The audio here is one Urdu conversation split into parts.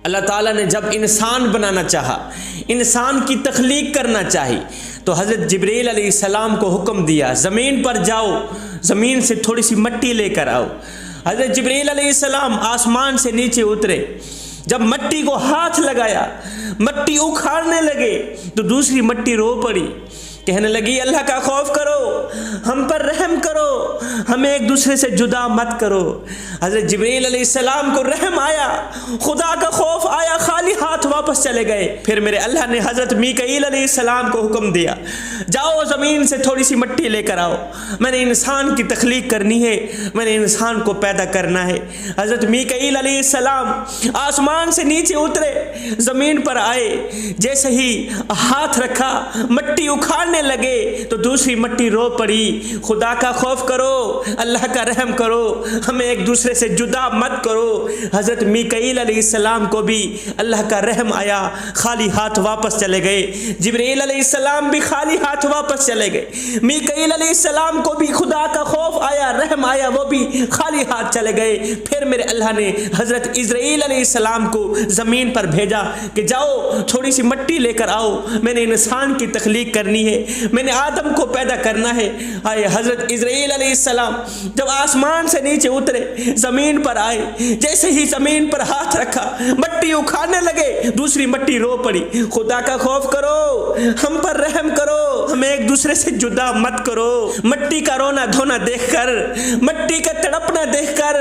اللہ تعالیٰ نے جب انسان بنانا چاہا، انسان کی تخلیق کرنا چاہی، تو حضرت جبرائیل علیہ السلام کو حکم دیا زمین پر جاؤ، زمین سے تھوڑی سی مٹی لے کر آؤ۔ حضرت جبرائیل علیہ السلام آسمان سے نیچے اترے، جب مٹی کو ہاتھ لگایا، مٹی اکھاڑنے لگے تو دوسری مٹی رو پڑی، کہنے لگی اللہ کا خوف کرو، ہم پر رحم کرو، ہمیں ایک دوسرے سے جدا مت کرو۔ حضرت جبرائیل علیہ السلام کو رحم آیا، خدا کا خوف آیا، خالی ہاتھ واپس چلے گئے۔ پھر میرے اللہ نے حضرت میکائیل علیہ السلام کو حکم دیا جاؤ زمین سے تھوڑی سی مٹی لے کر آؤ، میں نے انسان کی تخلیق کرنی ہے، میں نے انسان کو پیدا کرنا ہے۔ حضرت میکائیل علیہ السلام آسمان سے نیچے اترے، زمین پر آئے، جیسے ہی ہاتھ رکھا مٹی اکھاڑنے لگے تو دوسری مٹی رو پڑی، خدا کا خوف کرو، اللہ کا رحم کرو، ہمیں ایک دوسرے سے جدا مت کرو۔ حضرت میکائیل علیہ السلام کو بھی اللہ کا رحم آیا، خالی ہاتھ واپس چلے گئے۔ جبرائیل علیہ السلام بھی خالی ہاتھ واپس چلے گئے۔ میکائیل علیہ السلام کو بھی خدا کا خوف آیا، رحم آیا، وہ بھی خالی ہاتھ چلے گئے۔ پھر میرے اللہ نے حضرت عزرائیل علیہ السلام کو زمین پر بھیجا کہ جاؤ تھوڑی سی مٹی لے کر آؤ، میں نے انسان کی تخلیق کرنی ہے، میں نے آدم کو پیدا کرنا ہے۔ آئے حضرت عزرائیل علیہ السلام جب آسمان سے نیچے اترے، زمین پر آئے، جیسے ہی زمین پر ہاتھ رکھا مٹی اکھاڑنے لگے، دوسری مٹی رو پڑی، خدا کا خوف کرو، ہم پر رحم کرو، ہمیں ایک دوسرے سے جدا مت کرو۔ مٹی کا رونا دھونا دیکھ کر، مٹی کا تڑپنا دیکھ کر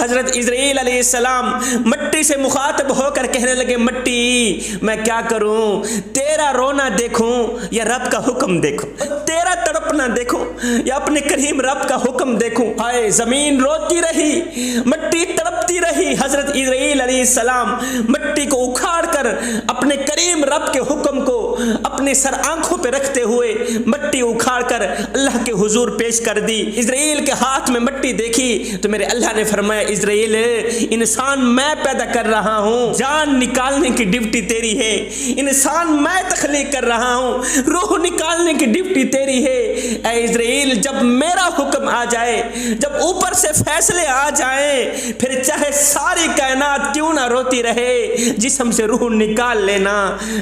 حضرت عزرائیل علیہ السلام مٹی سے مخاطب ہو کر کہنے لگے مٹی میں کیا کروں، تیرا رونا دیکھوں یا رب کا حکم دیکھوں، تیرا تڑپنا دیکھوں یا اپنے کریم رب کا حکم دیکھوں۔ آئے زمین روتی رہی، مٹی تڑپتی رہی، حضرت عزرائیل علیہ السلام مٹی کو اکھاڑ کر اپنے کریم رب کے حکم کو اپنے سر آنکھوں پہ رکھتے ہوئے مٹی اکھاڑ کر اللہ کے حضور پیش کر دی۔ عزرائیل کے ہاتھ میں مٹی دیکھی تو میرے اللہ نے فرمایا عزرائیل انسان میں پیدا کر رہا ہوں، جان نکالنے کی ڈیوٹی تیری ہے، انسان میں تخلیق کر رہا ہوں، روح نکالنے کی ڈیوٹی تیری ہے۔ اے عزرائیل جب میرا حکم آ جائے، جب اوپر سے فیصلے آ جائیں، پھر چاہے ساری کائنات کیوں نہ روتی رہے، جسم سے روح نکال لینا۔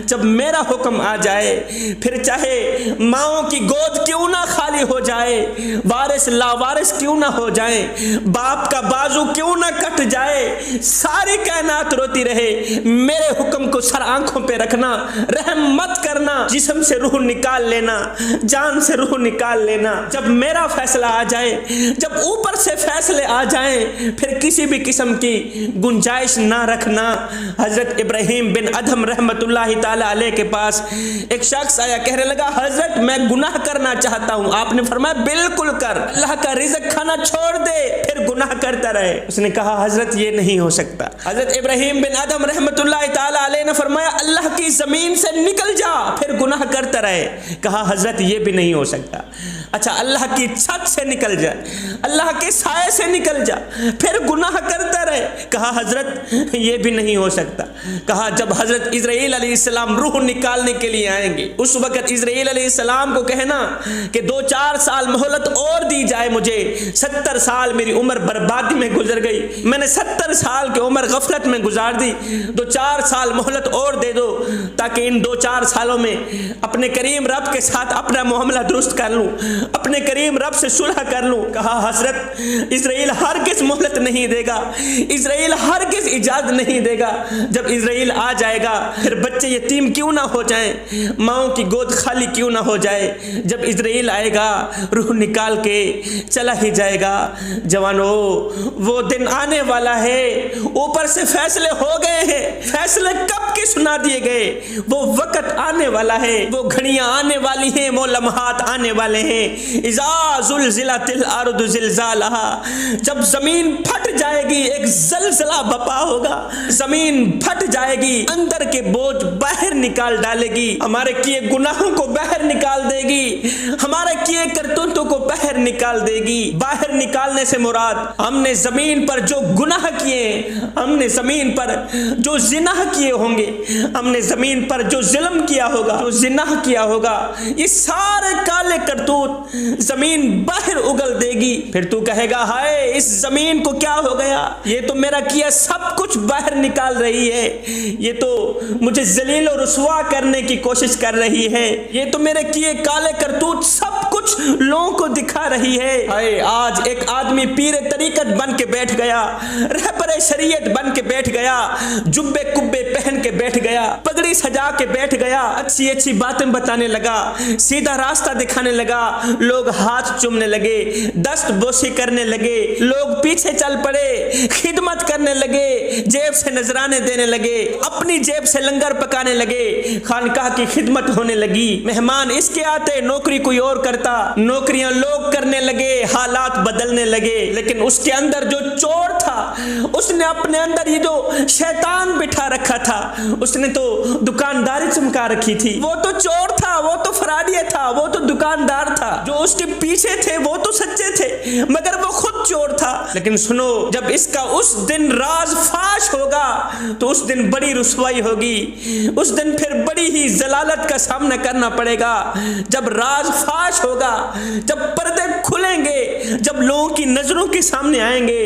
جب میرا حکم آ جائے، پھر چاہے ماؤں کی گود کیوں نہ خالی ہو جائے، وارث لاوارث کیوں نہ ہو جائیں، باپ کا بازو کیوں نہ کٹ جائے، ساری کائنات روتی رہے، میرے حکم کو سر آنکھوں پہ رکھنا، رحم مت کرنا، جسم سے روح نکال لینا، جان سے روح نکال لینا۔ جب میرا فیصلہ آ جائے، جب اوپر سے فیصلے آ جائیں، پھر کسی بھی قسم کی گنجائش نہ رکھنا۔ حضرت ابراہیم بن ادھم رحمت اللہ تعالی علیہ کے پاس ایک شخص آیا، کہنے لگا حضرت میں گناہ کرنا چاہتا ہوں۔ آپ نے فرمایا بالکل کر، اللہ کا رزق کھانا چھوڑ دے پھر گناہ کرتا رہے۔ اس نے کہا حضرت یہ نہیں ہو سکتا۔ حضرت ابراہیم بن ادھم رحمت اللہ تعالی علیہ نے فرمایا اللہ کی زمین سے نکل جا پھر گناہ کرتا رہے۔ کہا حضرت یہ بھی نہیں ہو سکتا۔ اچھا اللہ کی چھت سے نکل جا، اللہ کے سائے سے نکل جا پھر گناہ کرتا رہے۔ کہا حضرت یہ بھی نہیں ہو سکتا۔ کہا جب حضرت عزرائیل علیہ السلام روح نکالنے کے لیے آئیں گے، اس وقت عزرائیل علیہ السلام کو کہنا کہ 2-4 سال مہلت اور دی جائے مجھے، 70 سال میری عمر بربادی میں گزر گئی، میں نے 70 سال کی عمر غفلت میں گزار دی، 2-4 سال مہلت اور دے دو تاکہ ان 2-4 سالوں میں اپنے کریم رب کے ساتھ اپنا معاملہ درست کر لوں، اپنے کریم رب سے صلح کر لوں۔ کہا حضرت عزرائیل ہرگز مہلت نہیں دے گا، عزرائیل ہرگز اجازت نہیں دے گا۔ جب عزرائیل آ جائے گا پھر بچے یتیم کیوں نہ ہو جائیں، ماؤں کی گود خالی کیوں نہ ہو جائے۔ جب عزرائیل آئے گا روح نکال کے چلا ہی جائے گا۔ جوانو وہ دن آنے والا ہے، اوپر سے فیصلے ہو گئے ہیں، فیصلے کب کے سنا دیے گئے، وہ وقت آنے والا ہے، وہ گھڑیاں آنے والی ہیں، وہ لمحات آنے والے ہیں۔ اذا زلزلت الارض زلزالہا، جب زمین پھٹ جائے گی ایک زلزلہ بپا ہوگا، زمین پھٹ جائے گی، اندر کے بوجھ باہر نکال ڈالے گی۔ ہمارے ہمارے کیے گناہوں کو باہر نکال دے گی، ہمارے کیے کرتوتوں کو باہر نکال دے گی۔ باہر نکالنے سے مراد ہم نے زمین پر جو گناہ کیے، ہم نے زمین پر جو زنا کیے ہوں گے، ہم نے زمین پر جو ظلم کیا ہوگا، جو زنا کیا ہوگا، یہ سارے کالے کرتوت زمین باہر اگل دے گی۔ پھر تو کہے گا ہائے اس زمین کو کیا ہو گیا، یہ تو میرا کیا سب کچھ باہر نکال رہی ہے، یہ تو مجھے ذلیل و رسوا کرنے کی کوشش کر رہی ہے، یہ تو میرے کیے کالے کرتوت سب کچھ لوگوں کو دکھا رہی ہے۔ ہائے آج ایک آدمی پیر طریقت بن کے بیٹھ گیا، رہبر شریعت بن کے بیٹھ گیا، جبے کبے پہن کے بیٹھ گیا، پگڑی سجا کے بیٹھ گیا، اچھی اچھی باتیں بتانے لگا، سیدھا راستہ دکھانے لگا، لوگ ہاتھ چومنے لگے، دست بوسی کرنے لگے، لوگ پیچھے چل پڑے، خدمت کرنے لگے، جیب سے نذرانے دینے لگے، اپنی جیب سے لنگر پکانے لگے، خانقاہ کی خدمت ہونے لگی، مہمان اس کے آتے، نوکری کوئی اور کرتا، نوکریاں لوگ کرنے لگے، حالات بدلنے لگے۔ لیکن اس کے اندر جو چور تھا، اس نے اپنے اندر یہ جو شیطان بٹھا رکھا تھا، اس نے تو دکانداری چمکا رکھی تھی، وہ تو چور تھا، وہ تو فراڈیہ تھا، وہ تو دکاندار تھا، جو اس کے پیچھے تھے وہ تو سچے تھے مگر وہ خود چور تھا۔ لیکن سنو، جب اس کا اس دن راز فاش ہوگا تو اس دن بڑی رسوائی ہوگی، اس دن پھر بڑی ہی ضلالت کا سامنا کرنا پڑے گا۔ جب راز فاش ہوگا، جب پردے کھلیں گے، جب لوگوں کی نظروں کے سامنے آئیں گے،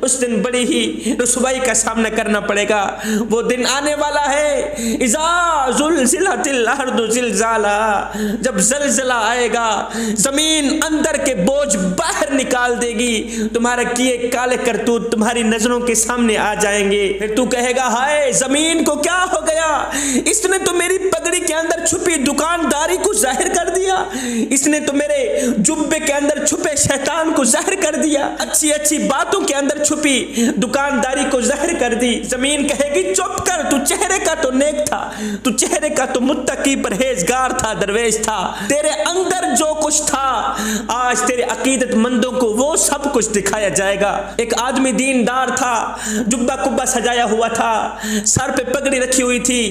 اس دن بڑی ہی رسوائی کا سامنا کرنا پڑے گا۔ وہ دن آنے والا ہے، اذا زلزلت الارض زلزالها، جب زلزلہ آئے گا، زمین اندر کے بوجھ باہر نکال دے گی، تمہارے کیے کالے کرتوت تمہاری نظروں کے سامنے آ جائیں گے۔ پھر تو کہے گا ہائے زمین کو کیا ہو گیا، اس نے تو میری پگڑی کے اندر چھپی دکانداری کو ظاہر کر دیا، اس نے تو میرے جبے کے اندر چھپے شیطان کو ظاہر کر دیا، اچھی اچھی باتوں کے اندر چھپی دکانداری کو ظاہر کر دی۔ زمین کہے گی چپ کر، تو چہرے کا تو نیک تھا، تو چہرے کا تو متقی پرہیزگار تھا، درویش تھا، تیرے اندر جو کچھ تھا آج تیرے عقیدت مندوں کو وہ سب کچھ دکھایا جائے گا۔ ایک آدمی دیندار تھا، جبہ کبہ سجایا ہوا تھا، سر پہ پگڑی رکھی ہوئی تھی،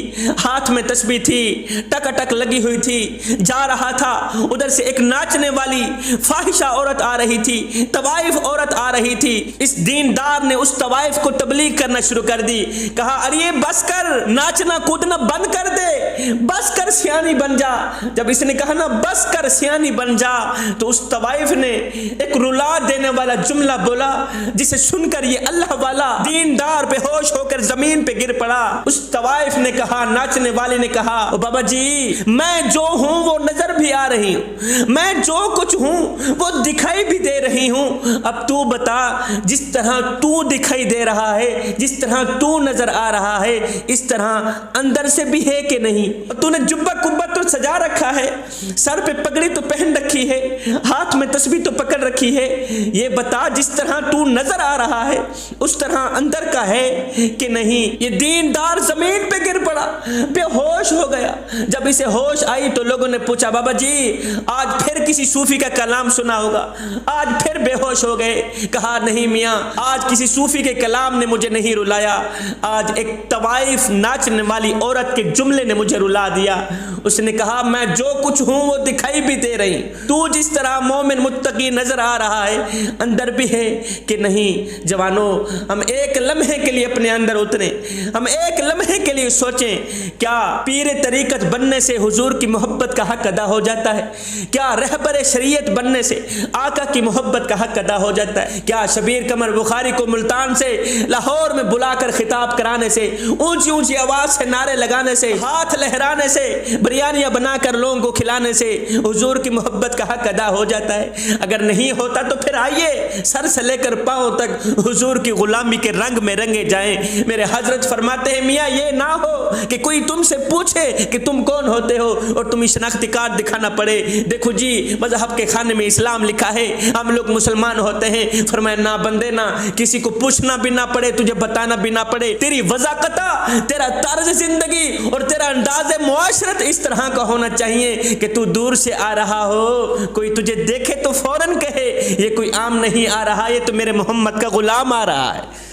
ہاتھ میں تسبیح تھی، ٹک لگی ہوئی تھی، جا رہا تھا، ادھر سے ایک ناچنے والی فاحشہ عورت آ رہی تھی، طوائف عورت آ رہی تھی۔ اس دیندار نے اس طوائف کو تبلیغ کرنا شروع کر دی، کہا ارے بس کر، ناچنا کودنا بند کر دے، بس کر سیانی بن جا۔ جب اس نے کہا نا بس کر سیانی بن جا، تو اس طوائف نے ایک رلا دینے والا جملہ بولا جسے سن کر یہ اللہ والا دیندار بے ہوش ہو کر زمین پہ گر پڑا۔ اس طوائف نے کہا، ناچنے والے نے کہا او بابا جی میں جو ہوں وہ نظر بھی آ رہی ہوں، میں جو کچھ ہوں وہ دکھائی بھی دے رہی ہوں، اب تو بتا جس طرح تو دکھائی دے رہا ہے، جس طرح تو نظر آ رہا ہے، اس طرح اندر سے بھی ہے کہ نہیں؟ تو نے جبہ کبہ تو سجا رکھا ہے، سر پہ پگڑی تو پہن رکھی ہے، ہاتھ میں تسبیح تو پکڑ رکھی ہے، یہ بتا جس طرح تو نظر آ رہا ہے اس طرح اندر کا ہے کہ نہیں؟ یہ دیندار زمین پہ گر پڑا، بے ہوش ہو گیا۔ جب اسے ہوش آئی تو لوگوں نے پوچھا بابا جی آج پھر کسی صوفی کا کلام سنا ہوگا، آج پھر بے ہوش ہو گئے؟ کہا نہیں میاں، آج کسی صوفی کے کلام نے مجھے نہیں رلایا، آج ایک طوائف ناچنے والی عورت کے جملے نے مجھے رلا دیا۔ اس نے کہا میں جو کچھ ہوں وہ دکھائی بھی دے رہی، تو جس طرح مومن متقی نظر آ رہا ہے اندر بھی ہے کہ نہیں؟ جوانوں ہم ایک لمحے کے لیے اپنے اندر اتریں، ہم ایک لمحے کے لیے سوچیں، کیا پیر طریقت بننے سے حضور کی محبت کا حق ادا ہو جاتا ہے؟ کیا رہبر شریعت بننے سے آقا کی محبت کا حق ادا ہو جاتا ہے؟ کیا شبیر قمر بخاری کو ملتان سے لاہور میں بلا کر خطاب کرانے سے، اونچی اونچی آواز سے نعرے لگانے سے، ہاتھ لہرانے سے، بریانیاں بنا کر لوگوں کو کھلانے سے حضور کی محبت کا حق ادا ہو جاتا ہے؟ اگر نہیں ہوتا تو پھر آئیے سر سے لے کر پاؤں تک حضور کی غلامی کے رنگ میں رنگے جائیں۔ میرے حضرت فرماتے ہیں میاں یہ نہ ہو کہ کوئی تم سے پوچھے کہ تم کون ہوتے ہو اور تمہیں شناختی کارڈ دکھانا پڑے، دیکھو جی مذہب کے خانے میں اسلام لکھا ہے، ہم لوگ مسلمان ہوتے ہیں۔ فرمایا نہ بندے نہ، کسی کو پوچھنا بھی نہ پڑے، تجھے بتانا بھی نہ پڑے، تیری وضاقت، تیرا طرز زندگی اور تیرا انداز معاشرت اس طرح کا ہونا چاہیے کہ تو دور سے آ رہا ہو، کوئی تجھے دیکھے تو فوراً کہے یہ کوئی عام نہیں آ رہا، یہ تو میرے محمد کا غلام آ رہا ہے۔